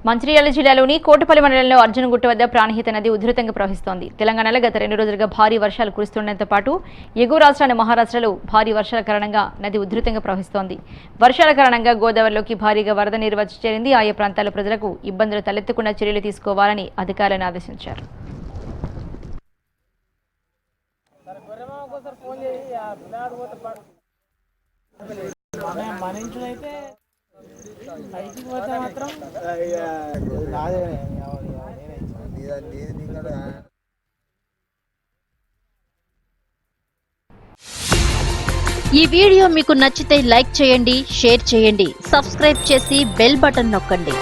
మంచిర్యాల జిల్లాలోని కోటపల్లి మండలంలో అర్జునగుట్ట వద్ద ప్రాణహిత నది ఉధృతంగా ప్రవహిస్తోంది. తెలంగాణలో గత 2 రోజులుగా భారీ వర్షాలు కురుస్తుండటంతో పాటు ఎగువ రాష్ట్రాన్ని మహారాష్ట్రలో భారీ వర్షాల కారణంగా నది ఉధృతంగా ప్రవహిస్తోంది. వర్షాల కారణంగా గోదావరిలోకి భారీగా వరద నీరు వచ్చి చేరింది. ఆయా ప్రాంతాల ప్రజలకు ఇబ్బందులు తలెత్తకుండా చర్యలు తీసుకోవాలని అధికారులను ఆదేశించారు. ఈ వీడియో మీకు నచ్చితే లైక్ చేయండి, షేర్ చేయండి, సబ్స్క్రైబ్ చేసి బెల్ బటన్ నొక్కండి.